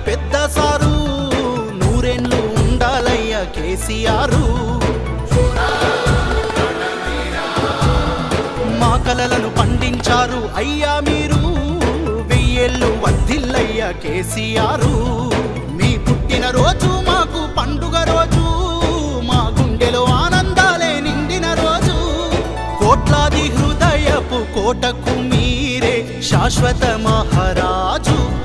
పెద్ద సారు, నూరేళ్ళు ఉండాలయ్య కేసీఆర్. మా కలలను పండించారు అయ్యా మీరు, వెయ్యేళ్ళు వర్ధిల్లయ్య కేసీఆర్. మీ పుట్టిన రోజు మాకు పండుగ రోజు, మా గుండెలో ఆనందాలే నిండిన రోజు. కోట్లాది హృదయపు కోటకు మీరే శాశ్వత మహారాజు.